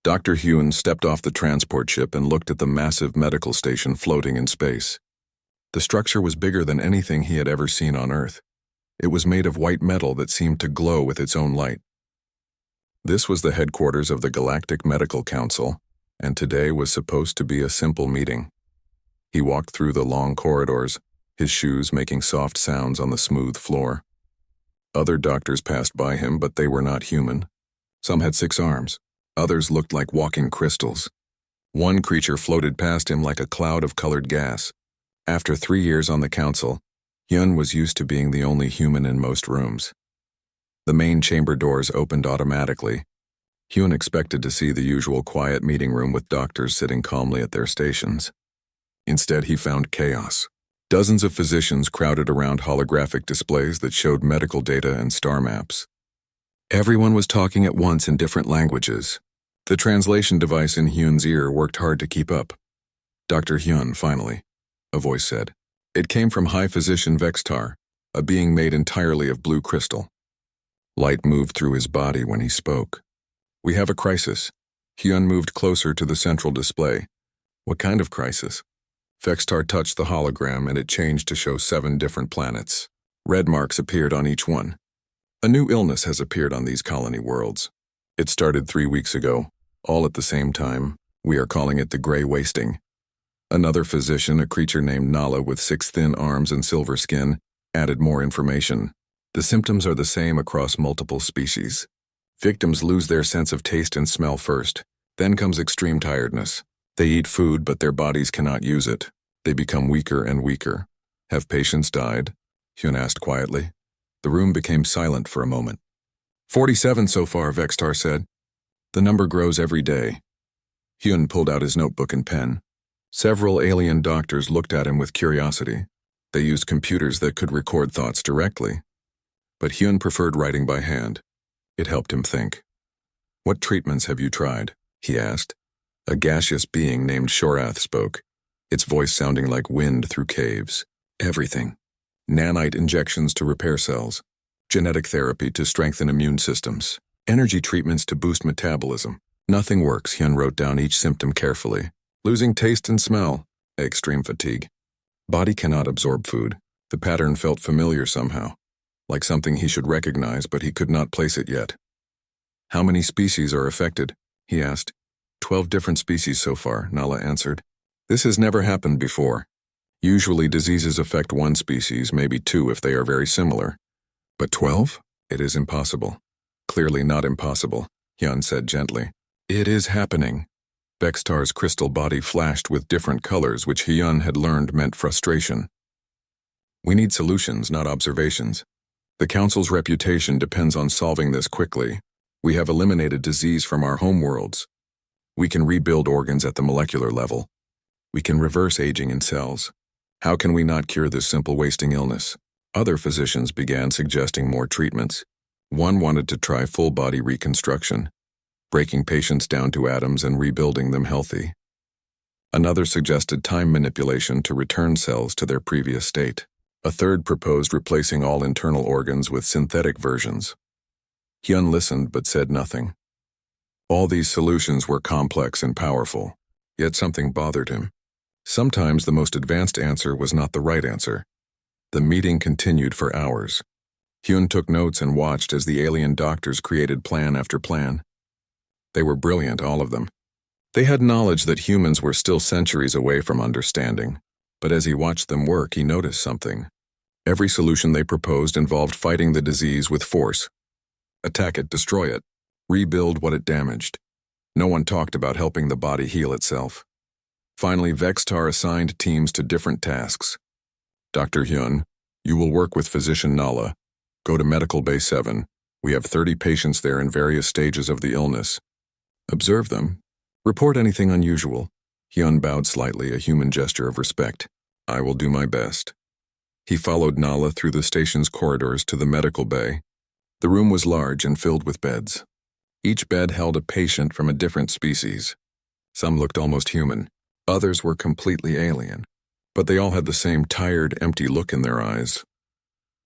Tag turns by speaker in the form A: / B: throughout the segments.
A: Dr. Hyun stepped off the transport ship and looked at the massive medical station floating in space. The structure was bigger than anything he had ever seen on Earth. It was made of white metal that seemed to glow with its own light. This was the headquarters of the Galactic Medical Council, and today was supposed to be a simple meeting. He walked through the long corridors, his shoes making soft sounds on the smooth floor. Other doctors passed by him, but they were not human. Some had 6 arms. Others looked like walking crystals. One creature floated past him like a cloud of colored gas. After 3 years on the council, Hyun was used to being the only human in most rooms. The main chamber doors opened automatically. Hyun expected to see the usual quiet meeting room with doctors sitting calmly at their stations. Instead, he found chaos. Dozens of physicians crowded around holographic displays that showed medical data and star maps. Everyone was talking at once in different languages. The translation device in Hyun's ear worked hard to keep up. "Dr. Hyun, finally," a voice said. It came from High Physician Vextar, a being made entirely of blue crystal. Light moved through his body when he spoke. "We have a crisis." Hyun moved closer to the central display. "What kind of crisis?" Vextar touched the hologram and it changed to show 7 different planets. Red marks appeared on each one. "A new illness has appeared on these colony worlds. It started 3 weeks ago, all at the same time. We are calling it the Gray Wasting." Another physician, a creature named Nala with 6 thin arms and silver skin, added more information. "The symptoms are the same across multiple species. Victims lose their sense of taste and smell first. Then comes extreme tiredness. They eat food, but their bodies cannot use it. They become weaker and weaker." "Have patients died?" Hyun asked quietly. The room became silent for a moment. 47 so far, Vextar said. "The number grows every day." Hyun pulled out his notebook and pen. Several alien doctors looked at him with curiosity. They used computers that could record thoughts directly. But Hyun preferred writing by hand. It helped him think. "What treatments have you tried?" he asked. A gaseous being named Shorath spoke, its voice sounding like wind through caves. "Everything. Nanite injections to repair cells, genetic therapy to strengthen immune systems, energy treatments to boost metabolism. Nothing works." Hyun wrote down each symptom carefully. "Losing taste and smell, extreme fatigue. Body cannot absorb food." The pattern felt familiar somehow, like something he should recognize, but he could not place it yet. "How many species are affected?" he asked. 12 different species so far, Nala answered. "This has never happened before. Usually diseases affect 1 species, maybe 2 if they are very similar. But 12? It is impossible." "Clearly not impossible," Hyun said gently. "It is happening." Vextar's crystal body flashed with different colors, which Hyun had learned meant frustration. "We need solutions, not observations. The Council's reputation depends on solving this quickly. We have eliminated disease from our homeworlds. We can rebuild organs at the molecular level. We can reverse aging in cells. How can we not cure this simple wasting illness?" Other physicians began suggesting more treatments. One wanted to try full-body reconstruction, breaking patients down to atoms and rebuilding them healthy. Another suggested time manipulation to return cells to their previous state. A third proposed replacing all internal organs with synthetic versions. Hyun listened but said nothing. All these solutions were complex and powerful, yet something bothered him. Sometimes the most advanced answer was not the right answer. The meeting continued for hours. Hyun took notes and watched as the alien doctors created plan after plan. They were brilliant, all of them. They had knowledge that humans were still centuries away from understanding, but as he watched them work, he noticed something. Every solution they proposed involved fighting the disease with force. Attack it, destroy it, rebuild what it damaged. No one talked about helping the body heal itself. Finally, Vextar assigned teams to different tasks. "Dr. Hyun, you will work with Physician Nala. Go to Medical Bay 7. We have 30 patients there in various stages of the illness. Observe them. Report anything unusual." Hyun bowed slightly, a human gesture of respect. "I will do my best." He followed Nala through the station's corridors to the medical bay. The room was large and filled with beds. Each bed held a patient from a different species. Some looked almost human. Others were completely alien. But they all had the same tired, empty look in their eyes.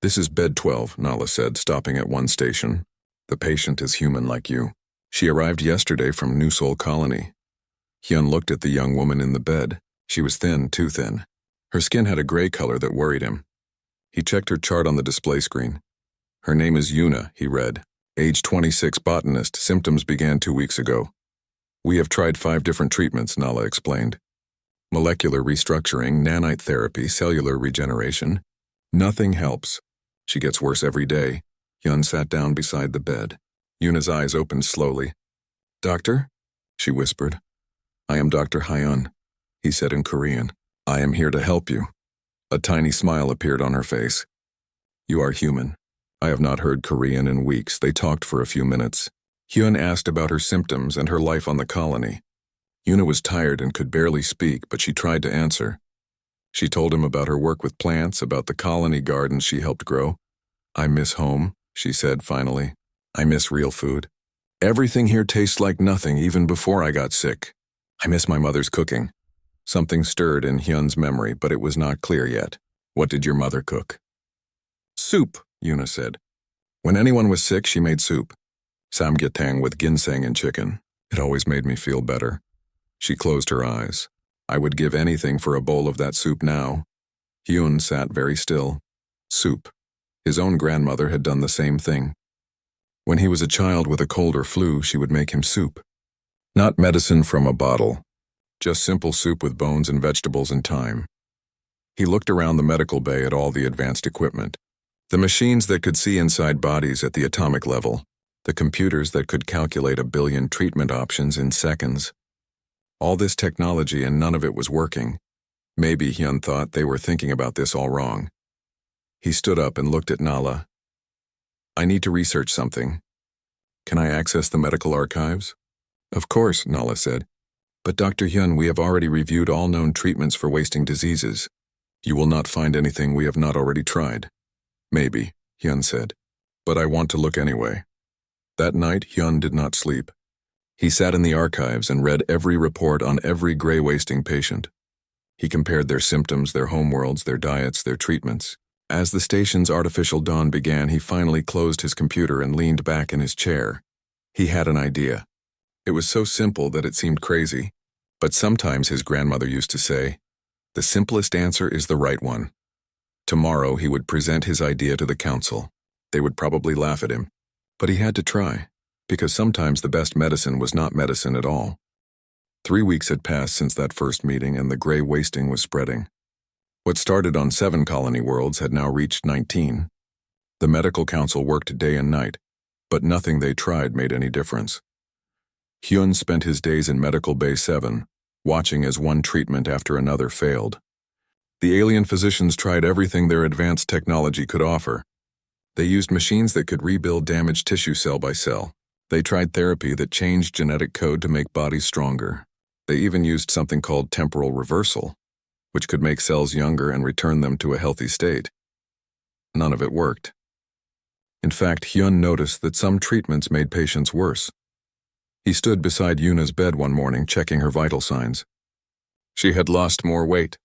A: "This is bed 12, Nala said, stopping at one station. "The patient is human like you." She arrived yesterday from New Seoul Colony. Hyun looked at the young woman in the bed. She was thin, too thin. Her skin had a gray color that worried him. He checked her chart on the display screen. Her name is Yuna, he read. Age 26, botanist. Symptoms began 2 weeks ago. We have tried 5 different treatments, Nala explained. Molecular restructuring, nanite therapy, cellular regeneration. Nothing helps. She gets worse every day. Hyun sat down beside the bed. Yuna's eyes opened slowly. Doctor? She whispered. I am Dr. Hyun, he said in Korean. I am here to help you. A tiny smile appeared on her face. You are human. I have not heard Korean in weeks. They talked for a few minutes. Hyun asked about her symptoms and her life on the colony. Yuna was tired and could barely speak, but she tried to answer. She told him about her work with plants, about the colony gardens she helped grow. I miss home, she said finally. I miss real food. Everything here tastes like nothing even before I got sick. I miss my mother's cooking. Something stirred in Hyun's memory, but it was not clear yet. What did your mother cook? Soup, Yuna said. When anyone was sick, she made soup. Samgyetang with ginseng and chicken. It always made me feel better. She closed her eyes. I would give anything for a bowl of that soup now. Hyun sat very still. Soup. His own grandmother had done the same thing. When he was a child with a cold or flu, she would make him soup. Not medicine from a bottle. Just simple soup with bones and vegetables and thyme. He looked around the medical bay at all the advanced equipment. The machines that could see inside bodies at the atomic level. The computers that could calculate 1 billion treatment options in seconds. All this technology and none of it was working. Maybe, Hyun thought, they were thinking about this all wrong. He stood up and looked at Nala. I need to research something. Can I access the medical archives? Of course, Nala said. But Dr. Hyun, we have already reviewed all known treatments for wasting diseases. You will not find anything we have not already tried. Maybe, Hyun said. But I want to look anyway. That night, Hyun did not sleep. He sat in the archives and read every report on every gray wasting patient. He compared their symptoms, their homeworlds, their diets, their treatments. As the station's artificial dawn began, he finally closed his computer and leaned back in his chair. He had an idea. It was so simple that it seemed crazy. But sometimes, his grandmother used to say, the simplest answer is the right one. Tomorrow he would present his idea to the council. They would probably laugh at him. But he had to try, because sometimes the best medicine was not medicine at all. 3 weeks had passed since that first meeting, and the gray wasting was spreading. What started on 7 colony worlds had now reached 19. The medical council worked day and night, but nothing they tried made any difference. Hyun spent his days in Medical Bay 7, watching as one treatment after another failed. The alien physicians tried everything their advanced technology could offer. They used machines that could rebuild damaged tissue cell by cell. They tried therapy that changed genetic code to make bodies stronger. They even used something called temporal reversal, which could make cells younger and return them to a healthy state. None of it worked. In fact, Hyun noticed that some treatments made patients worse. He stood beside Yuna's bed one morning, checking her vital signs. She had lost more weight.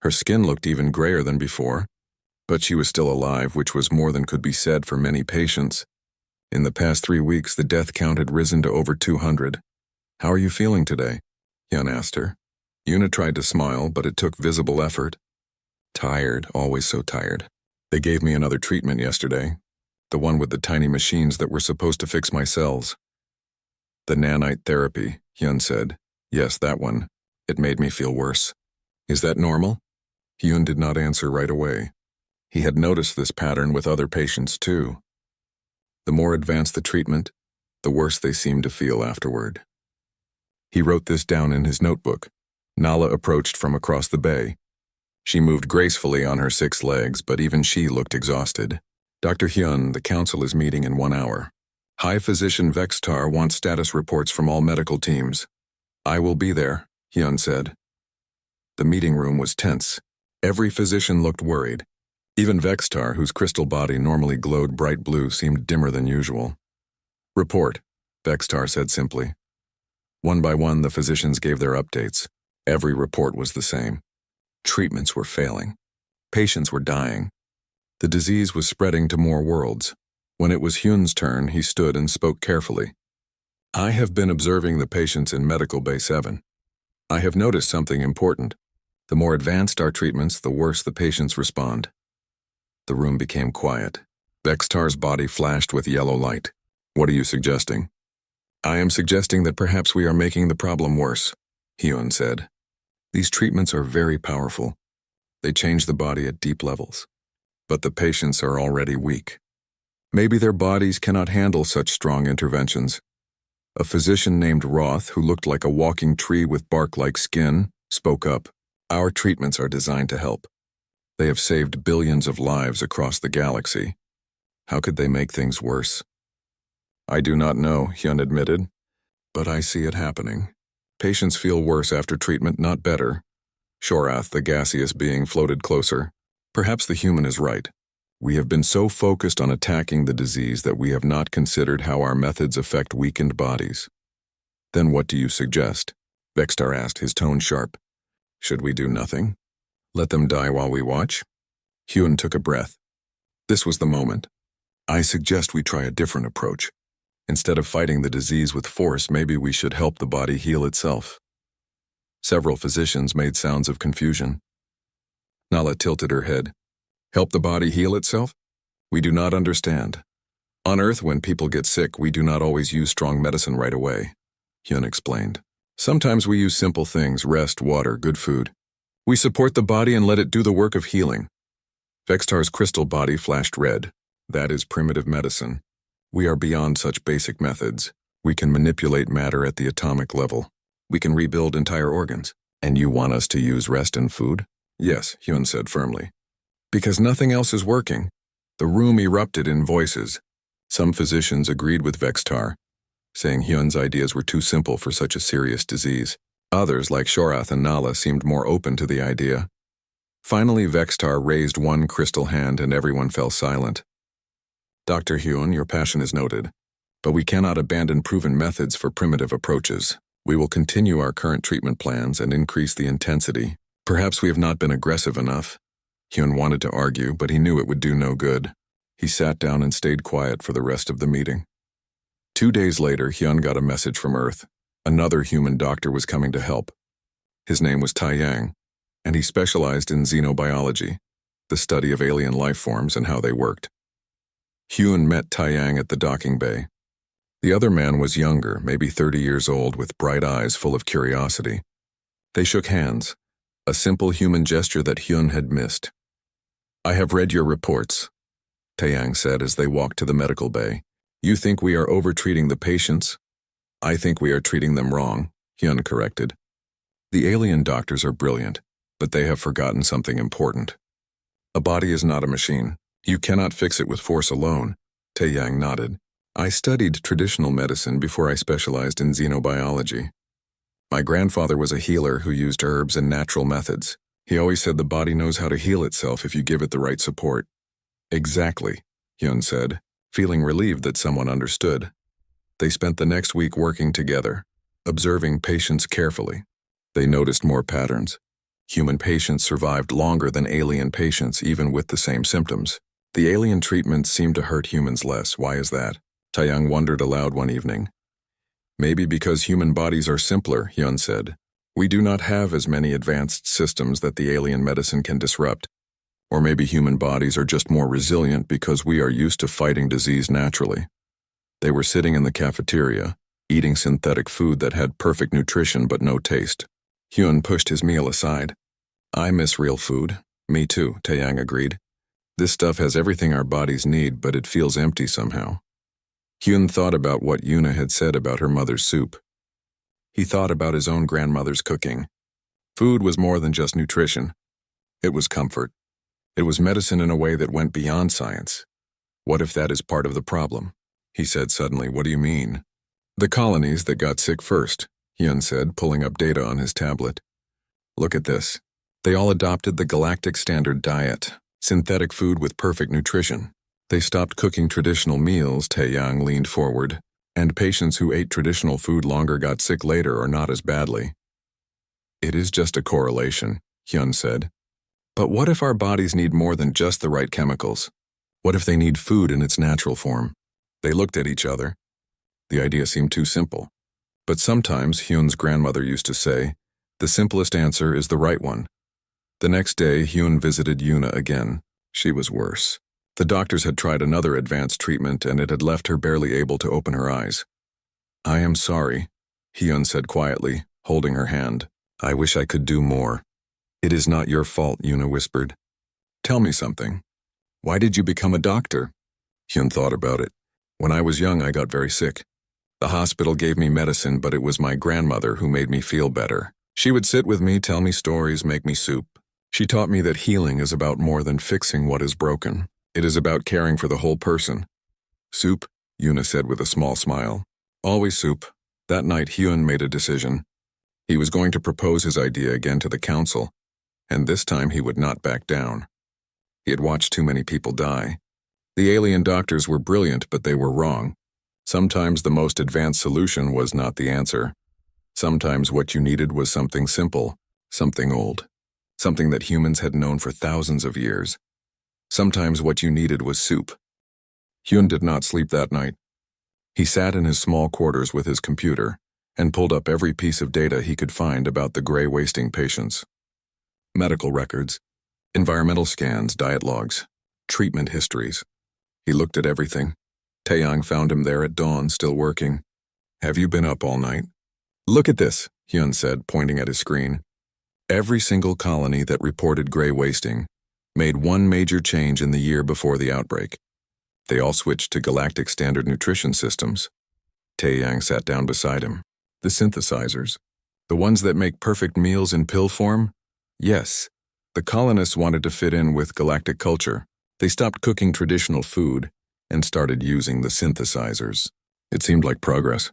A: Her skin looked even grayer than before, but she was still alive, which was more than could be said for many patients. In the past 3 weeks, the death count had risen to over 200. How are you feeling today? Hyun asked her. Yuna tried to smile, but it took visible effort. Tired, always so tired. They gave me another treatment yesterday, the one with the tiny machines that were supposed to fix my cells. The nanite therapy, Hyun said. Yes, that one. It made me feel worse. Is that normal? Hyun did not answer right away. He had noticed this pattern with other patients too. The more advanced the treatment, the worse they seemed to feel afterward. He wrote this down in his notebook. Nala approached from across the bay. She moved gracefully on her 6 legs, but even she looked exhausted. Dr. Hyun, the council is meeting in 1 hour. High Physician Vextar wants status reports from all medical teams. I will be there, Hyun said. The meeting room was tense. Every physician looked worried. Even Vextar, whose crystal body normally glowed bright blue, seemed dimmer than usual. Report, Vextar said simply. One by one, the physicians gave their updates. Every report was the same. Treatments were failing. Patients were dying. The disease was spreading to more worlds. When it was Hyun's turn, he stood and spoke carefully. I have been observing the patients in Medical Bay 7. I have noticed something important. The more advanced our treatments, the worse the patients respond. The room became quiet. Vextar's body flashed with yellow light. What are you suggesting? I am suggesting that perhaps we are making the problem worse, Hyun said. These treatments are very powerful. They change the body at deep levels. But the patients are already weak. Maybe their bodies cannot handle such strong interventions. A physician named Roth, who looked like a walking tree with bark-like skin, spoke up. Our treatments are designed to help. They have saved billions of lives across the galaxy. How could they make things worse? I do not know, Hyun admitted, but I see it happening. Patients feel worse after treatment, not better. Shorath, the gaseous being, floated closer. Perhaps the human is right. We have been so focused on attacking the disease that we have not considered how our methods affect weakened bodies. Then what do you suggest? Vextar asked, his tone sharp. Should we do nothing? Let them die while we watch? Hyun took a breath. This was the moment. I suggest we try a different approach. Instead of fighting the disease with force, maybe we should help the body heal itself. Several physicians made sounds of confusion. Nala tilted her head. Help the body heal itself? We do not understand. On Earth, when people get sick, we do not always use strong medicine right away, Hyun explained. Sometimes we use simple things, rest, water, good food. We support the body and let it do the work of healing. Vextar's crystal body flashed red. That is primitive medicine. We are beyond such basic methods. We can manipulate matter at the atomic level. We can rebuild entire organs. And you want us to use rest and food? Yes, Hyun said firmly. Because nothing else is working. The room erupted in voices. Some physicians agreed with Vextar, saying Hyun's ideas were too simple for such a serious disease. Others, like Shorath and Nala, seemed more open to the idea. Finally, Vextar raised one crystal hand and everyone fell silent. Dr. Hyun, your passion is noted, but we cannot abandon proven methods for primitive approaches. We will continue our current treatment plans and increase the intensity. Perhaps we have not been aggressive enough. Hyun wanted to argue, but he knew it would do no good. He sat down and stayed quiet for the rest of the meeting. 2 days later, Hyun got a message from Earth. Another human doctor was coming to help. His name was Taeyang, and he specialized in xenobiology, the study of alien life forms and how they worked. Hyun met Taeyang at the docking bay. The other man was younger, maybe 30 years old, with bright eyes full of curiosity. They shook hands, a simple human gesture that Hyun had missed. I have read your reports, Taeyang said as they walked to the medical bay. You think we are over-treating the patients? I think we are treating them wrong, Hyun corrected. The alien doctors are brilliant, but they have forgotten something important. A body is not a machine. You cannot fix it with force alone, Taeyang nodded. I studied traditional medicine before I specialized in xenobiology. My grandfather was a healer who used herbs and natural methods. He always said the body knows how to heal itself if you give it the right support. Exactly, Hyun said, feeling relieved that someone understood. They spent the next week working together, observing patients carefully. They noticed more patterns. Human patients survived longer than alien patients, even with the same symptoms. The alien treatments seemed to hurt humans less. Why is that? Taeyang wondered aloud one evening. Maybe because human bodies are simpler, Hyun said. We do not have as many advanced systems that the alien medicine can disrupt. Or maybe human bodies are just more resilient because we are used to fighting disease naturally. They were sitting in the cafeteria, eating synthetic food that had perfect nutrition but no taste. Hyun pushed his meal aside. I miss real food. Me too, Taeyang agreed. This stuff has everything our bodies need, but it feels empty somehow. Hyun thought about what Yuna had said about her mother's soup. He thought about his own grandmother's cooking. Food was more than just nutrition. It was comfort. It was medicine in a way that went beyond science. What if that is part of the problem? He said suddenly. What do you mean? The colonies that got sick first, Hyun said, pulling up data on his tablet. Look at this. They all adopted the Galactic Standard Diet, synthetic food with perfect nutrition. They stopped cooking traditional meals, Taeyang leaned forward, and patients who ate traditional food longer got sick later or not as badly. It is just a correlation, Hyun said. But what if our bodies need more than just the right chemicals? What if they need food in its natural form? They looked at each other. The idea seemed too simple. But sometimes, Hyun's grandmother used to say, the simplest answer is the right one. The next day, Hyun visited Yuna again. She was worse. The doctors had tried another advanced treatment and it had left her barely able to open her eyes. I am sorry, Hyun said quietly, holding her hand. I wish I could do more. It is not your fault, Yuna whispered. Tell me something. Why did you become a doctor? Hyun thought about it. When I was young, I got very sick. The hospital gave me medicine, but it was my grandmother who made me feel better. She would sit with me, tell me stories, make me soup. She taught me that healing is about more than fixing what is broken. It is about caring for the whole person. Soup, Yuna said with a small smile. Always soup. That night, Hyun made a decision. He was going to propose his idea again to the council, and this time he would not back down. He had watched too many people die. The alien doctors were brilliant, but they were wrong. Sometimes the most advanced solution was not the answer. Sometimes what you needed was something simple, something old, something that humans had known for thousands of years. Sometimes what you needed was soup. Hyun did not sleep that night. He sat in his small quarters with his computer and pulled up every piece of data he could find about the gray wasting patients. Medical records, environmental scans, diet logs, treatment histories. He looked at everything. Taeyang found him there at dawn, still working. Have you been up all night? Look at this, Hyun said, pointing at his screen. Every single colony that reported gray wasting made one major change in the year before the outbreak. They all switched to Galactic Standard Nutrition Systems. Taeyang sat down beside him. The synthesizers. The ones that make perfect meals in pill form? Yes. The colonists wanted to fit in with galactic culture. They stopped cooking traditional food and started using the synthesizers. It seemed like progress.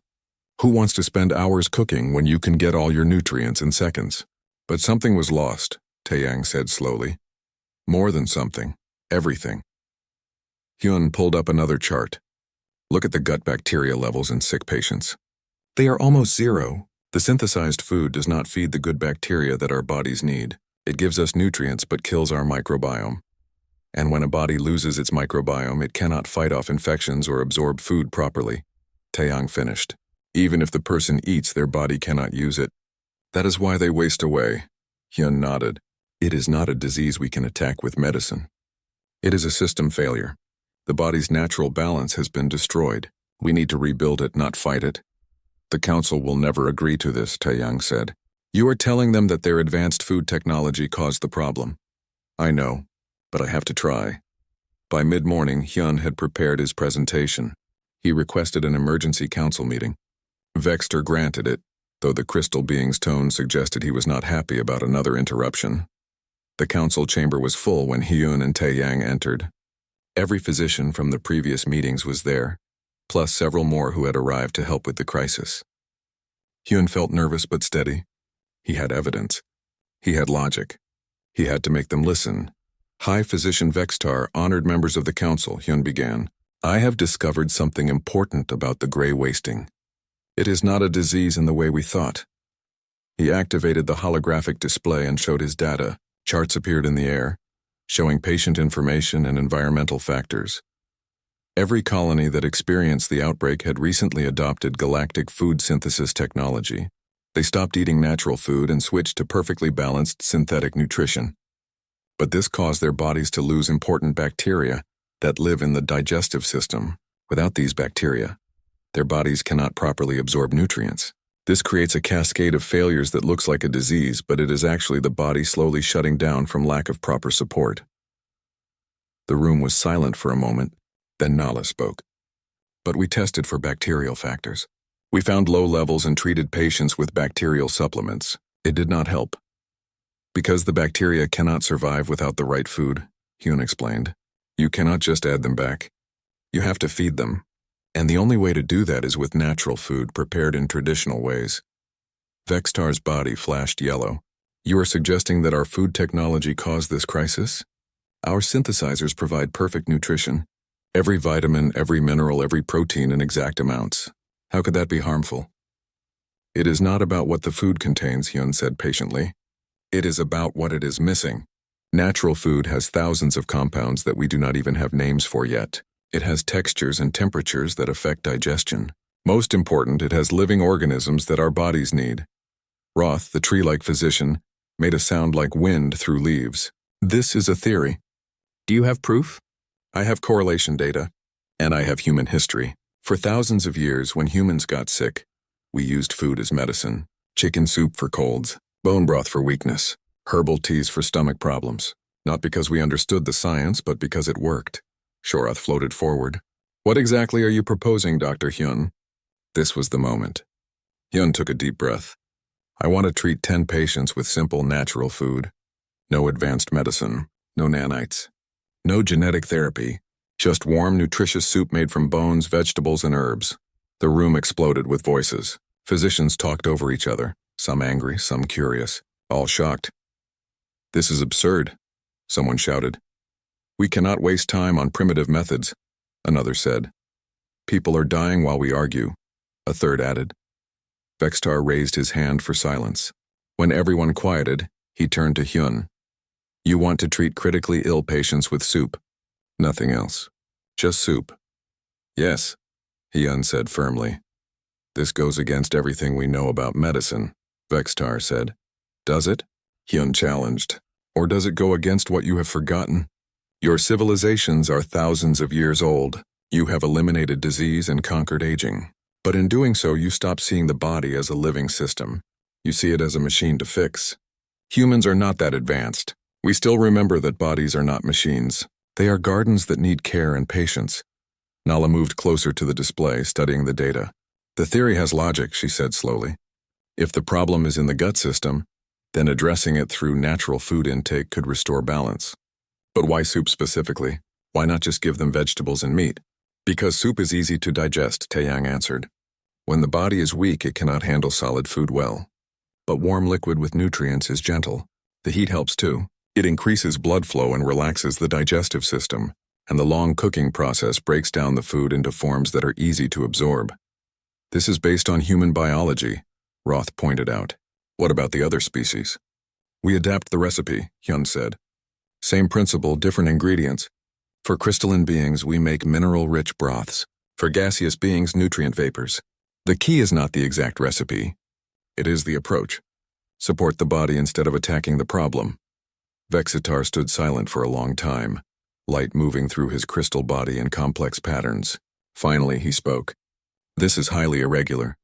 A: Who wants to spend hours cooking when you can get all your nutrients in seconds? But something was lost, Taeyang said slowly. More than something. Everything. Hyun pulled up another chart. Look at the gut bacteria levels in sick patients. They are almost zero. The synthesized food does not feed the good bacteria that our bodies need. It gives us nutrients but kills our microbiome. And when a body loses its microbiome, it cannot fight off infections or absorb food properly. Taeyang finished. Even if the person eats, their body cannot use it. That is why they waste away. Hyun nodded. It is not a disease we can attack with medicine. It is a system failure. The body's natural balance has been destroyed. We need to rebuild it, not fight it. The council will never agree to this, Taeyang said. You are telling them that their advanced food technology caused the problem. I know, but I have to try. By mid-morning, Hyun had prepared his presentation. He requested an emergency council meeting. Vexter granted it, though the crystal being's tone suggested he was not happy about another interruption. The council chamber was full when Hyun and Taeyang entered. Every physician from the previous meetings was there, plus several more who had arrived to help with the crisis. Hyun felt nervous but steady. He had evidence. He had logic. He had to make them listen. High Physician Vextar honored members of the council, Hyun began. I have discovered something important about the gray wasting. It is not a disease in the way we thought. He activated the holographic display and showed his data. Charts appeared in the air, showing patient information and environmental factors. Every colony that experienced the outbreak had recently adopted galactic food synthesis technology. They stopped eating natural food and switched to perfectly balanced synthetic nutrition. But this caused their bodies to lose important bacteria that live in the digestive system. Without these bacteria, their bodies cannot properly absorb nutrients. This creates a cascade of failures that looks like a disease, but it is actually the body slowly shutting down from lack of proper support. The room was silent for a moment, then Nala spoke. But we tested for bacterial factors. We found low levels and treated patients with bacterial supplements. It did not help. Because the bacteria cannot survive without the right food, Hyun explained. You cannot just add them back. You have to feed them. And the only way to do that is with natural food prepared in traditional ways. Vextar's body flashed yellow. You are suggesting that our food technology caused this crisis? Our synthesizers provide perfect nutrition. Every vitamin, every mineral, every protein in exact amounts. How could that be harmful? It is not about what the food contains, Hyun said patiently. It is about what it is missing. Natural food has thousands of compounds that we do not even have names for yet. It has textures and temperatures that affect digestion. Most important, it has living organisms that our bodies need. Roth, the tree-like physician, made a sound like wind through leaves. This is a theory.
B: Do you have proof?
A: I have correlation data, and I have human history. For thousands of years, when humans got sick, we used food as medicine. Chicken soup for colds, bone broth for weakness, herbal teas for stomach problems. Not because we understood the science, but because it worked. Shorath floated forward. What exactly are you proposing, Dr. Hyun? This was the moment. Hyun took a deep breath. I want to treat 10 patients with simple, natural food. No advanced medicine, no nanites, no genetic therapy, just warm, nutritious soup made from bones, vegetables, and herbs. The room exploded with voices. Physicians talked over each other, some angry, some curious, all shocked. This is absurd, someone shouted. We cannot waste time on primitive methods, another said. People are dying while we argue, a third added. Vextar raised his hand for silence. When everyone quieted, he turned to Hyun. You want to treat critically ill patients with soup. Nothing else. Just soup. Yes, Hyun said firmly. This goes against everything we know about medicine, Vextar said. Does it? Hyun challenged. Or does it go against what you have forgotten? Your civilizations are thousands of years old. You have eliminated disease and conquered aging. But in doing so, you stop seeing the body as a living system. You see it as a machine to fix. Humans are not that advanced. We still remember that bodies are not machines. They are gardens that need care and patience. Nala moved closer to the display, studying the data. The theory has logic, she said slowly. If the problem is in the gut system, then addressing it through natural food intake could restore balance. But why soup specifically? Why not just give them vegetables and meat? Because soup is easy to digest, Taeyang answered. When the body is weak, it cannot handle solid food well. But warm liquid with nutrients is gentle. The heat helps too. It increases blood flow and relaxes the digestive system, and the long cooking process breaks down the food into forms that are easy to absorb. This is based on human biology, Roth pointed out. What about the other species? We adapt the recipe, Hyun said. Same principle, different ingredients. For crystalline beings, we make mineral-rich broths. For gaseous beings, nutrient vapors. The key is not the exact recipe. It is the approach. Support the body instead of attacking the problem. Vexitar stood silent for a long time, light moving through his crystal body in complex patterns. Finally, he spoke. This is highly irregular.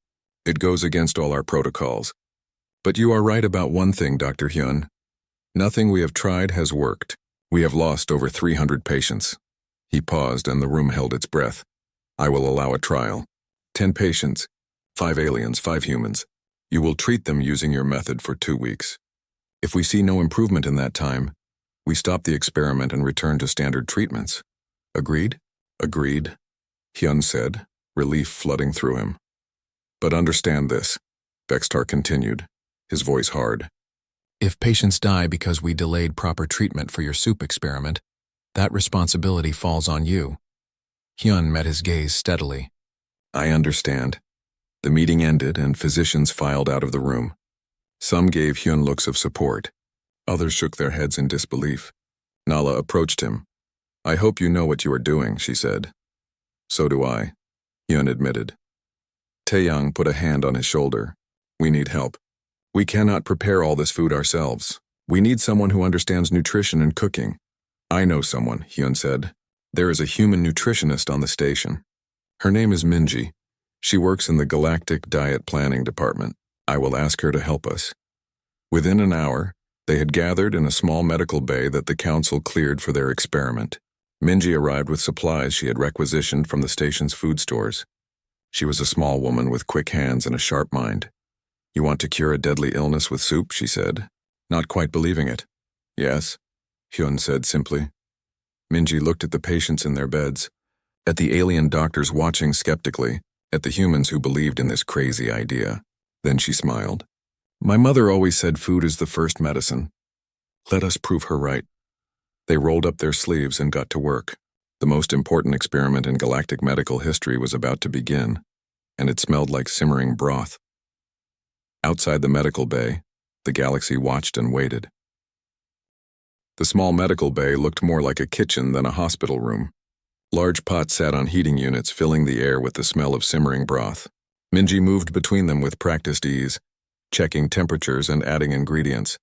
A: It goes against all our protocols. But you are right about one thing, Dr. Hyun. Nothing we have tried has worked. We have lost over 300 patients. He paused and the room held its breath. I will allow a trial. 10 patients, 5 aliens, 5 humans. You will treat them using your method for 2 weeks. If we see no improvement in that time, we stop the experiment and return to standard treatments. Agreed? Agreed, Hyun said, relief flooding through him. But understand this, Vextar continued, his voice hard. If patients die because we delayed proper treatment for your soup experiment, that responsibility falls on you. Hyun met his gaze steadily. I understand. The meeting ended and physicians filed out of the room. Some gave Hyun looks of support. Others shook their heads in disbelief. Nala approached him. I hope you know what you are doing, she said. So do I, Hyun admitted. Taeyang put a hand on his shoulder. We need help. We cannot prepare all this food ourselves. We need someone who understands nutrition and cooking. I know someone, Hyun said. There is a human nutritionist on the station. Her name is Minji. She works in the Galactic Diet Planning Department. I will ask her to help us. Within an hour, they had gathered in a small medical bay that the council cleared for their experiment. Minji arrived with supplies she had requisitioned from the station's food stores. She was a small woman with quick hands and a sharp mind. You want to cure a deadly illness with soup, she said, not quite believing it. Yes, Hyun said simply. Minji looked at the patients in their beds, at the alien doctors watching skeptically, at the humans who believed in this crazy idea. Then she smiled. My mother always said food is the first medicine. Let us prove her right. They rolled up their sleeves and got to work. The most important experiment in galactic medical history was about to begin, and it smelled like simmering broth. Outside the medical bay, the galaxy watched and waited. The small medical bay looked more like a kitchen than a hospital room. Large pots sat on heating units, filling the air with the smell of simmering broth. Minji moved between them with practiced ease, checking temperatures and adding ingredients.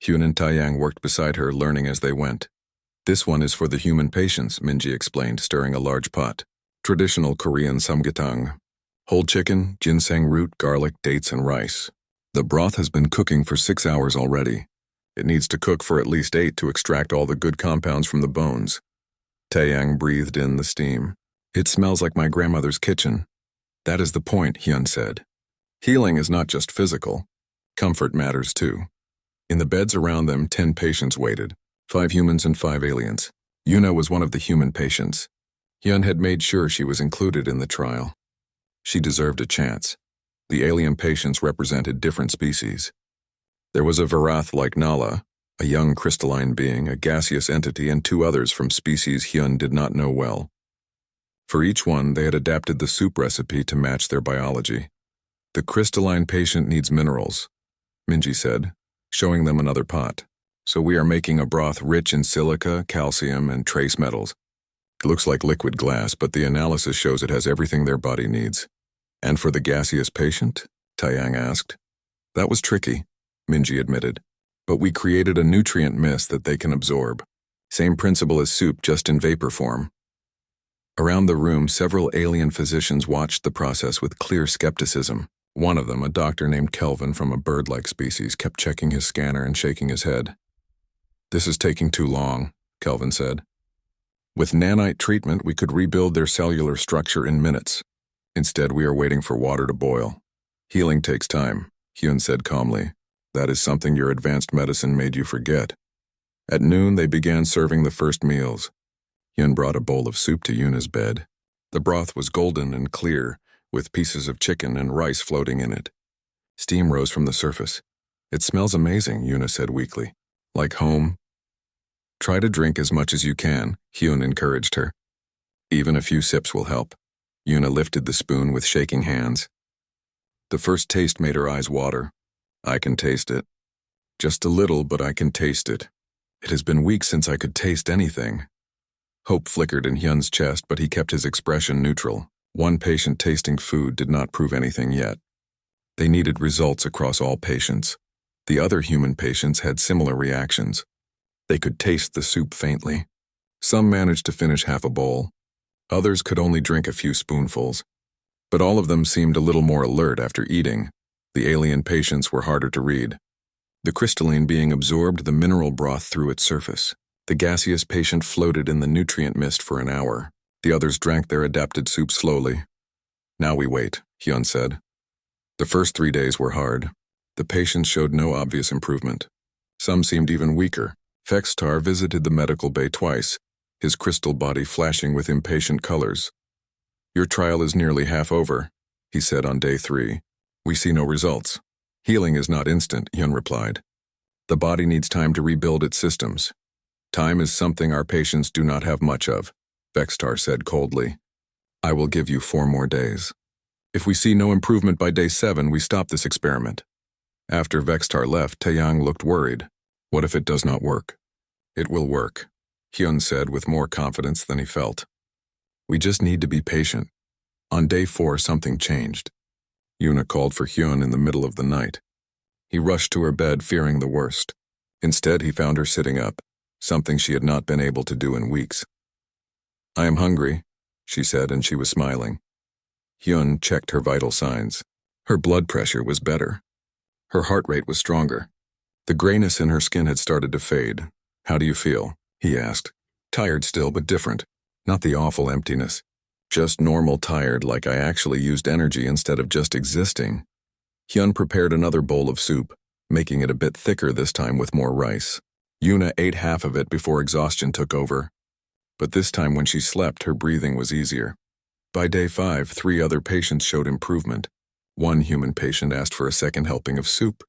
A: Hyun and Taeyang worked beside her, learning as they went. This one is for the human patients, Minji explained, stirring a large pot. Traditional Korean samgyetang. Whole chicken, ginseng root, garlic, dates, and rice. The broth has been cooking for 6 hours already. It needs to cook for at least 8 to extract all the good compounds from the bones. Taeyang breathed in the steam. It smells like my grandmother's kitchen. That is the point, Hyun said. Healing is not just physical. Comfort matters too. In the beds around them, 10 patients waited, 5 humans and 5 aliens. Yuna was one of the human patients. Hyun had made sure she was included in the trial. She deserved a chance. The alien patients represented different species. There was a Varath like Nala, a young crystalline being, a gaseous entity, and 2 others from species Hyun did not know well. For each one, they had adapted the soup recipe to match their biology. The crystalline patient needs minerals, Minji said, showing them another pot. So we are making a broth rich in silica, calcium, and trace metals. It looks like liquid glass, but the analysis shows it has everything their body needs. And for the gaseous patient? Taeyang asked. That was tricky, Minji admitted. But we created a nutrient mist that they can absorb. Same principle as soup, just in vapor form. Around the room, several alien physicians watched the process with clear skepticism. One of them, a doctor named Kelvin from a bird-like species, kept checking his scanner and shaking his head. This is taking too long, Kelvin said. With nanite treatment, we could rebuild their cellular structure in minutes. Instead, we are waiting for water to boil. Healing takes time, Hyun said calmly. That is something your advanced medicine made you forget. At noon, they began serving the first meals. Hyun brought a bowl of soup to Yuna's bed. The broth was golden and clear, with pieces of chicken and rice floating in it. Steam rose from the surface. It smells amazing, Yuna said weakly. Like home. Try to drink as much as you can, Hyun encouraged her. Even a few sips will help. Yuna lifted the spoon with shaking hands. The first taste made her eyes water. I can taste it. Just a little, but I can taste it. It has been weeks since I could taste anything. Hope flickered in Hyun's chest, but he kept his expression neutral. One patient tasting food did not prove anything yet. They needed results across all patients. The other human patients had similar reactions. They could taste the soup faintly. Some managed to finish half a bowl. Others could only drink a few spoonfuls. But all of them seemed a little more alert after eating. The alien patients were harder to read. The crystalline being absorbed the mineral broth through its surface. The gaseous patient floated in the nutrient mist for an hour. The others drank their adapted soup slowly. Now we wait, Hyun said. The first 3 days were hard. The patients showed no obvious improvement. Some seemed even weaker. Vextar visited the medical bay twice, his crystal body flashing with impatient colors. Your trial is nearly half over, he said on day 3. We see no results. Healing is not instant, Hyun replied. The body needs time to rebuild its systems. Time is something our patients do not have much of, Vextar said coldly. I will give you 4 more days. If we see no improvement by day 7, we stop this experiment. After Vextar left, Taeyang looked worried. What if it does not work? It will work, Hyun said with more confidence than he felt. We just need to be patient. On day 4, something changed. Yuna called for Hyun in the middle of the night. He rushed to her bed, fearing the worst. Instead, he found her sitting up, something she had not been able to do in weeks. I am hungry, she said, and she was smiling. Hyun checked her vital signs. Her blood pressure was better. Her heart rate was stronger. The grayness in her skin had started to fade. How do you feel? He asked. Tired still, but different. Not the awful emptiness. Just normal tired, like I actually used energy instead of just existing. Hyun prepared another bowl of soup, making it a bit thicker this time with more rice. Yuna ate half of it before exhaustion took over. But this time when she slept, her breathing was easier. By day 5, 3 other patients showed improvement. One human patient asked for a second helping of soup.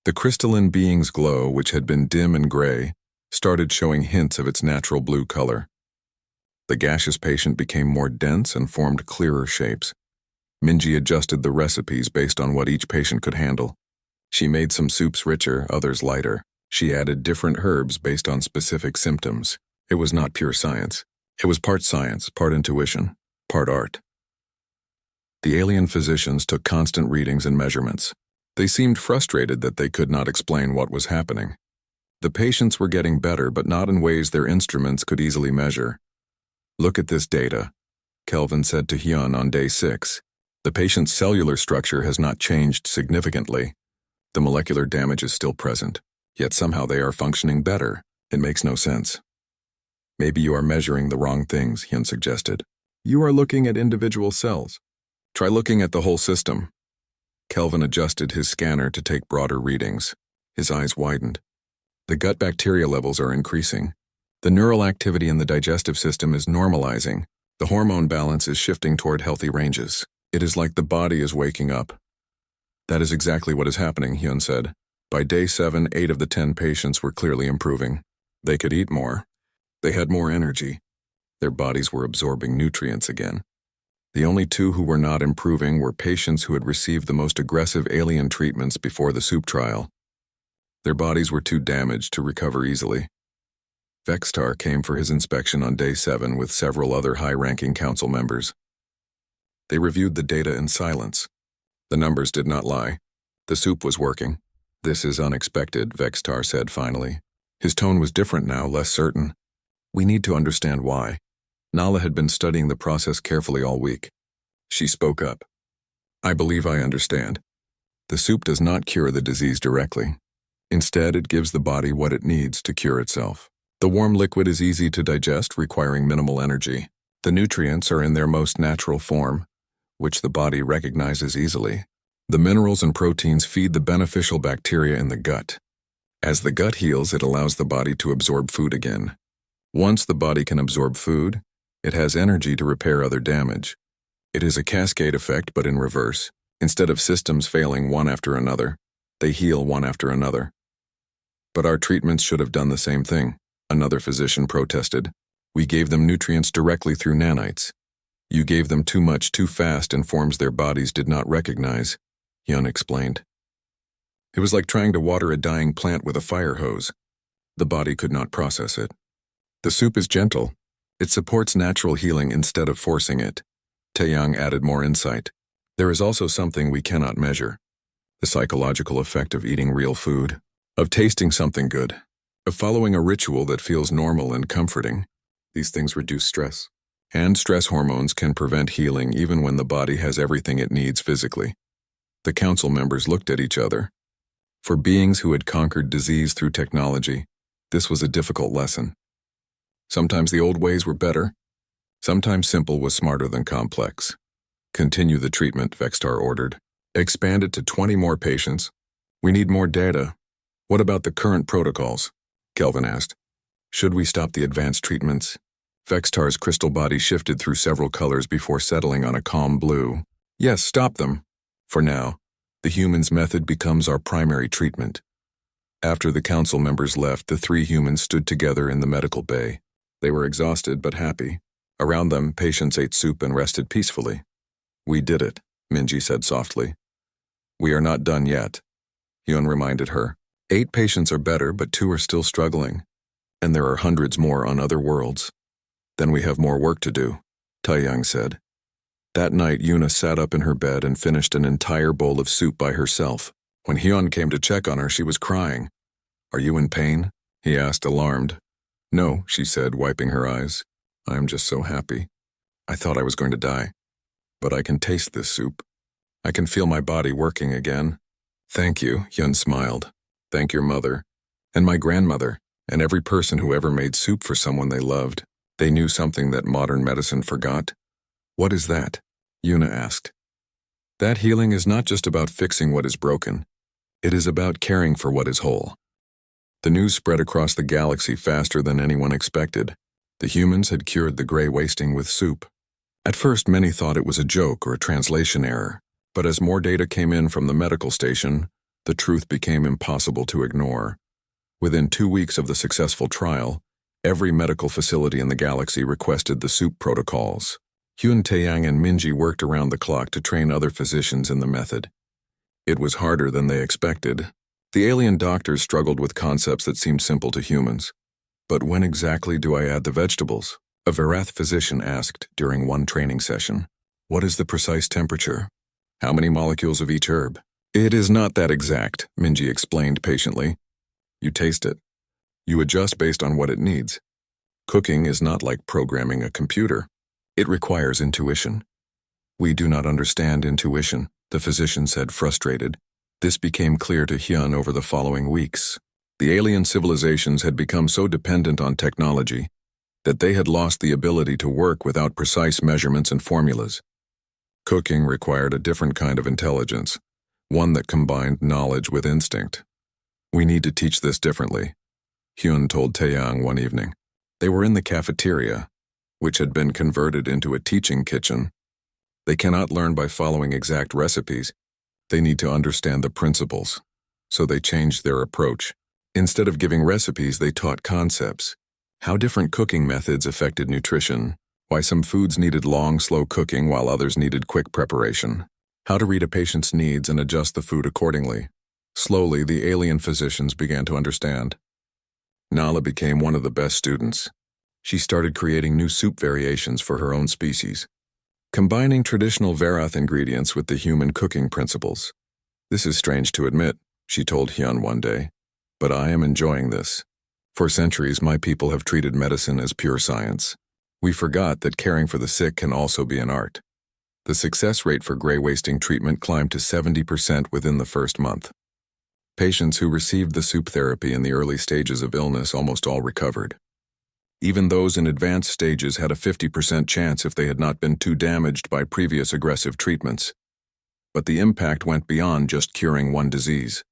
A: The crystalline being's glow, which had been dim and gray, started showing hints of its natural blue color. The gaseous patient became more dense and formed clearer shapes. Minji adjusted the recipes based on what each patient could handle. She made some soups richer, others lighter. She added different herbs based on specific symptoms. It was not pure science. It was part science, part intuition, part art. The alien physicians took constant readings and measurements. They seemed frustrated that they could not explain what was happening. The patients were getting better, but not in ways their instruments could easily measure. "Look at this data," Kelvin said to Hyun on day 6. "The patient's cellular structure has not changed significantly. The molecular damage is still present, yet somehow they are functioning better. It makes no sense." "Maybe you are measuring the wrong things," Hyun suggested. "You are looking at individual cells. Try looking at the whole system." Kelvin adjusted his scanner to take broader readings. His eyes widened. The gut bacteria levels are increasing. The neural activity in the digestive system is normalizing. The hormone balance is shifting toward healthy ranges. It is like the body is waking up. "That is exactly what is happening," Hyun said. By day 7, 8 of the 10 patients were clearly improving. They could eat more. They had more energy. Their bodies were absorbing nutrients again. The only 2 who were not improving were patients who had received the most aggressive alien treatments before the soup trial. Their bodies were too damaged to recover easily. Vextar came for his inspection on day 7 with several other high-ranking council members. They reviewed the data in silence. The numbers did not lie. The soup was working. "This is unexpected," Vextar said finally. His tone was different now, less certain. "We need to understand why." Nala had been studying the process carefully all week. She spoke up. "I believe I understand. The soup does not cure the disease directly. Instead, it gives the body what it needs to cure itself. The warm liquid is easy to digest, requiring minimal energy. The nutrients are in their most natural form, which the body recognizes easily. The minerals and proteins feed the beneficial bacteria in the gut. As the gut heals, it allows the body to absorb food again. Once the body can absorb food, it has energy to repair other damage. It is a cascade effect, but in reverse. Instead of systems failing one after another, they heal one after another." "But our treatments should have done the same thing," another physician protested. "We gave them nutrients directly through nanites. You gave them too much too fast in forms their bodies did not recognize," Hyun explained. "It was like trying to water a dying plant with a fire hose. The body could not process it. The soup is gentle. It supports natural healing instead of forcing it." Taeyang added more insight. "There is also something we cannot measure. The psychological effect of eating real food, of tasting something good, of following a ritual that feels normal and comforting. These things reduce stress. And stress hormones can prevent healing even when the body has everything it needs physically." The council members looked at each other. For beings who had conquered disease through technology, this was a difficult lesson. Sometimes the old ways were better. Sometimes simple was smarter than complex. "Continue the treatment," Vextar ordered. "Expand it to 20 more patients. We need more data." "What about the current protocols?" Kelvin asked. "Should we stop the advanced treatments?" Vextar's crystal body shifted through several colors before settling on a calm blue. "Yes, stop them. For now, the humans' method becomes our primary treatment." After the council members left, the 3 humans stood together in the medical bay. They were exhausted but happy. Around them, patients ate soup and rested peacefully. "We did it," Minji said softly. "We are not done yet," Hyun reminded her. 8 patients are better, but 2 are still struggling. And there are hundreds more on other worlds. "Then we have more work to do," Taeyang said. That night, Yuna sat up in her bed and finished an entire bowl of soup by herself. When Hyun came to check on her, she was crying. "Are you in pain?" he asked, alarmed. "No," she said, wiping her eyes. "I am just so happy. I thought I was going to die. But I can taste this soup. I can feel my body working again." "Thank you," Hyun smiled. "Thank your mother, and my grandmother, and every person who ever made soup for someone they loved. They knew something that modern medicine forgot." "What is that?" Yuna asked. "That healing is not just about fixing what is broken. It is about caring for what is whole." The news spread across the galaxy faster than anyone expected. The humans had cured the gray wasting with soup. At first, many thought it was a joke or a translation error, but as more data came in from the medical station, the truth became impossible to ignore. Within 2 weeks of the successful trial, every medical facility in the galaxy requested the soup protocols. Hyun, Taeyang, and Minji worked around the clock to train other physicians in the method. It was harder than they expected. The alien doctors struggled with concepts that seemed simple to humans. But when exactly do I add the vegetables? A Varath physician asked during one training session. What is the precise temperature? How many molecules of each herb? It is not that exact, Minji explained patiently. You taste it. You adjust based on what it needs. Cooking is not like programming a computer. It requires intuition. We do not understand intuition, the physician said, frustrated. This became clear to Hyun over the following weeks. The alien civilizations had become so dependent on technology that they had lost the ability to work without precise measurements and formulas. Cooking required a different kind of intelligence, one that combined knowledge with instinct. We need to teach this differently, Hyun told Taeyang one evening. They were in the cafeteria, which had been converted into a teaching kitchen. They cannot learn by following exact recipes. They need to understand the principles. So they changed their approach. Instead of giving recipes, they taught concepts. How different cooking methods affected nutrition. Why some foods needed long, slow cooking while others needed quick preparation. How to read a patient's needs and adjust the food accordingly. Slowly, the alien physicians began to understand. Nala became one of the best students. She started creating new soup variations for her own species, combining traditional Varath ingredients with the human cooking principles. This is strange to admit, she told Hyun one day, but I am enjoying this. For centuries, my people have treated medicine as pure science. We forgot that caring for the sick can also be an art. The success rate for gray wasting treatment climbed to 70% within the first month. Patients who received the soup therapy in the early stages of illness almost all recovered. Even those in advanced stages had a 50% chance if they had not been too damaged by previous aggressive treatments. But the impact went beyond just curing one disease.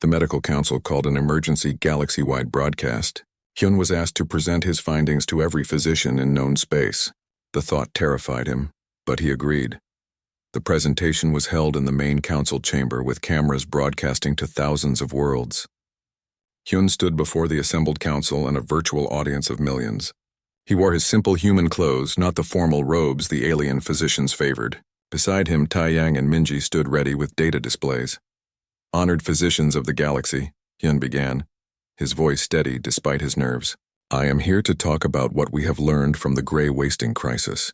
A: The medical council called an emergency galaxy-wide broadcast. Hyun was asked to present his findings to every physician in known space. The thought terrified him, but he agreed. The presentation was held in the main council chamber with cameras broadcasting to thousands of worlds. Hyun stood before the assembled council and a virtual audience of millions. He wore his simple human clothes, not the formal robes the alien physicians favored. Beside him, Taeyang and Minji stood ready with data displays. Honored physicians of the galaxy, Hyun began, his voice steady despite his nerves. I am here to talk about what we have learned from the gray wasting crisis.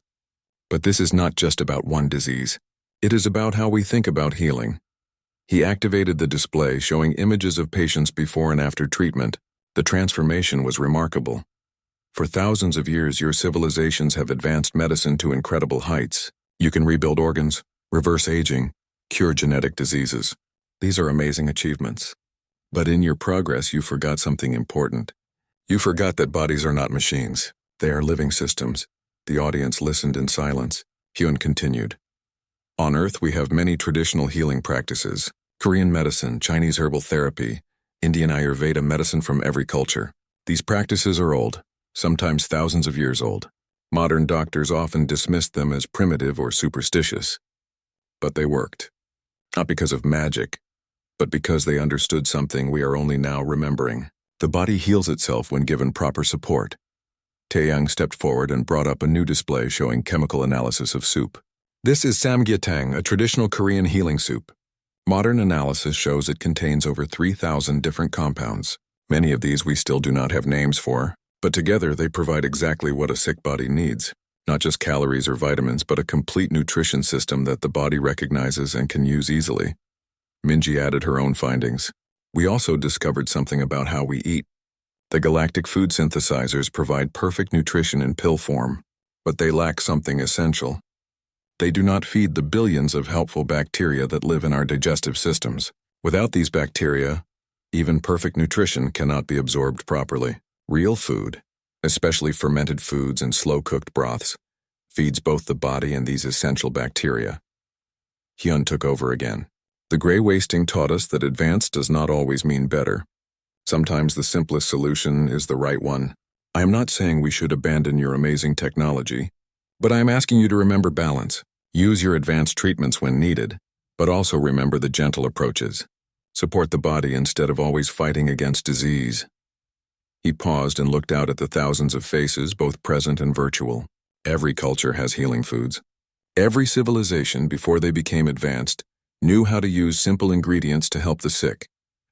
A: But this is not just about one disease. It is about how we think about healing. He activated the display showing images of patients before and after treatment. The transformation was remarkable. For thousands of years, your civilizations have advanced medicine to incredible heights. You can rebuild organs, reverse aging, cure genetic diseases. These are amazing achievements. But in your progress, you forgot something important. You forgot that bodies are not machines. They are living systems. The audience listened in silence. Hyun continued. On Earth, we have many traditional healing practices. Korean medicine, Chinese herbal therapy, Indian Ayurveda medicine from every culture. These practices are old, sometimes thousands of years old. Modern doctors often dismissed them as primitive or superstitious. But they worked. Not because of magic, but because they understood something we are only now remembering. The body heals itself when given proper support. Taeyang stepped forward and brought up a new display showing chemical analysis of soup. This is samgyetang, a traditional Korean healing soup. Modern analysis shows it contains over 3,000 different compounds. Many of these we still do not have names for, but together they provide exactly what a sick body needs. Not just calories or vitamins, but a complete nutrition system that the body recognizes and can use easily. Minji added her own findings. We also discovered something about how we eat. The galactic food synthesizers provide perfect nutrition in pill form, but they lack something essential. They do not feed the billions of helpful bacteria that live in our digestive systems. Without these bacteria, even perfect nutrition cannot be absorbed properly. Real food, especially fermented foods and slow-cooked broths, feeds both the body and these essential bacteria. Hyun took over again. The gray wasting taught us that advanced does not always mean better. Sometimes the simplest solution is the right one. I am not saying we should abandon your amazing technology, but I am asking you to remember balance. Use your advanced treatments when needed, but also remember the gentle approaches. Support the body instead of always fighting against disease. He paused and looked out at the thousands of faces, both present and virtual. Every culture has healing foods. Every civilization, before they became advanced, knew how to use simple ingredients to help the sick.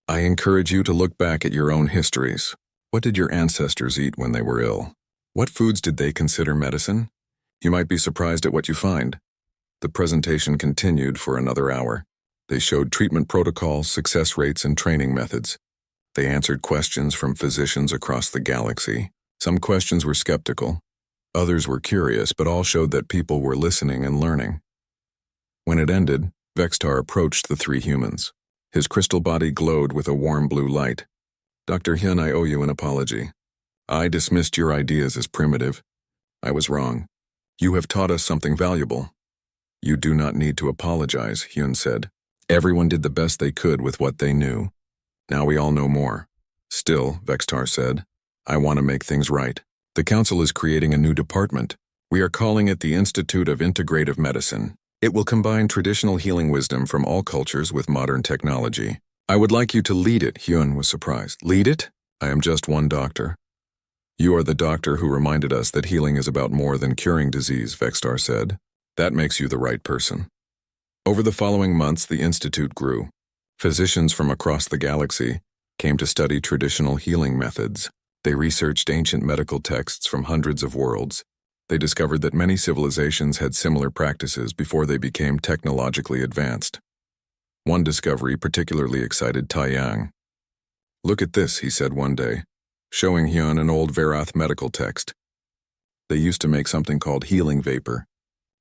A: I encourage you to look back at your own histories. What did your ancestors eat when they were ill? What foods did they consider medicine? You might be surprised at what you find. The presentation continued for another hour. They showed treatment protocols, success rates, and training methods. They answered questions from physicians across the galaxy. Some questions were skeptical. Others were curious, but all showed that people were listening and learning. When it ended, Vextar approached the three humans. His crystal body glowed with a warm blue light. Dr. Hyun, I owe you an apology. I dismissed your ideas as primitive. I was wrong. You have taught us something valuable. You do not need to apologize, Hyun said. Everyone did the best they could with what they knew. Now we all know more. Still, Vextar said, I want to make things right. The Council is creating a new department. We are calling it the Institute of Integrative Medicine. It will combine traditional healing wisdom from all cultures with modern technology. I would like you to lead it, Hyun was surprised. Lead it? I am just one doctor. You are the doctor who reminded us that healing is about more than curing disease, Vextar said. That makes you the right person. Over the following months, the institute grew. Physicians from across the galaxy came to study traditional healing methods. They researched ancient medical texts from hundreds of worlds. They discovered that many civilizations had similar practices before they became technologically advanced. One discovery particularly excited Taiyang. Look at this, he said one day, showing Hyun an old Verath medical text. They used to make something called healing vapor.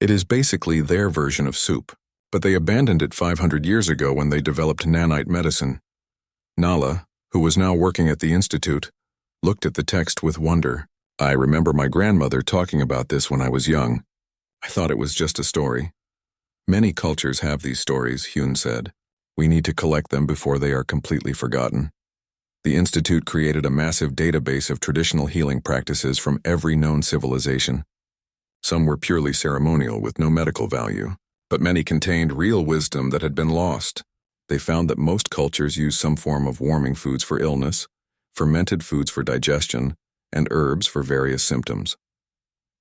A: It is basically their version of soup, but they abandoned it 500 years ago when they developed nanite medicine. Nala, who was now working at the institute, looked at the text with wonder. I remember my grandmother talking about this when I was young. I thought it was just a story. Many cultures have these stories, Hyun said. We need to collect them before they are completely forgotten. The institute created a massive database of traditional healing practices from every known civilization. Some were purely ceremonial with no medical value, but many contained real wisdom that had been lost. They found that most cultures use some form of warming foods for illness, fermented foods for digestion, and herbs for various symptoms.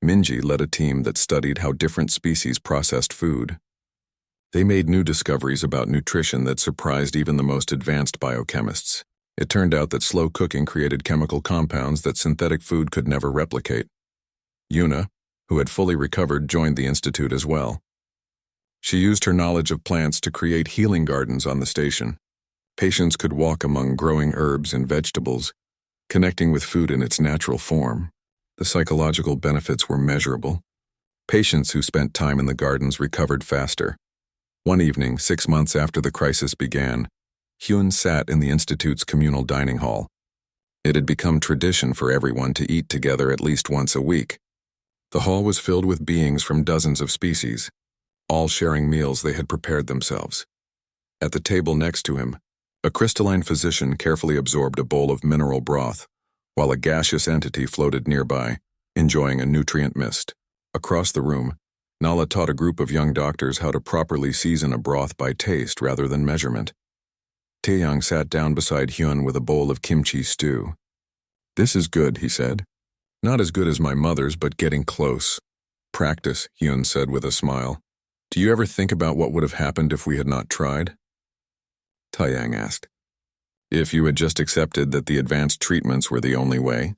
A: Minji led a team that studied how different species processed food. They made new discoveries about nutrition that surprised even the most advanced biochemists. It turned out that slow cooking created chemical compounds that synthetic food could never replicate. Yuna, who had fully recovered, joined the institute as well. She used her knowledge of plants to create healing gardens on the station. Patients could walk among growing herbs and vegetables, connecting with food in its natural form. The psychological benefits were measurable. Patients who spent time in the gardens recovered faster. One evening, 6 months after the crisis began, Hyun sat in the institute's communal dining hall. It had become tradition for everyone to eat together at least once a week. The hall was filled with beings from dozens of species, all sharing meals they had prepared themselves. At the table next to him, a crystalline physician carefully absorbed a bowl of mineral broth, while a gaseous entity floated nearby, enjoying a nutrient mist. Across the room, Nala taught a group of young doctors how to properly season a broth by taste rather than measurement. Taeyang sat down beside Hyun with a bowl of kimchi stew. This is good, he said. Not as good as my mother's, but getting close. Practice, Hyun said with a smile. Do you ever think about what would have happened if we had not tried? Taeyang asked. If you had just accepted that the advanced treatments were the only way?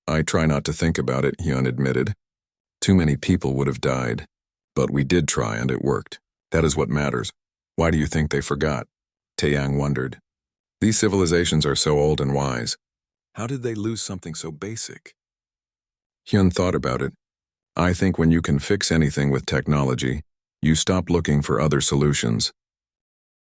A: I try not to think about it, Hyun admitted. Too many people would have died. But we did try and it worked. That is what matters. Why do you think they forgot? Taeyang wondered. These civilizations are so old and wise. How did they lose something so basic? Hyun thought about it. I think when you can fix anything with technology, you stop looking for other solutions.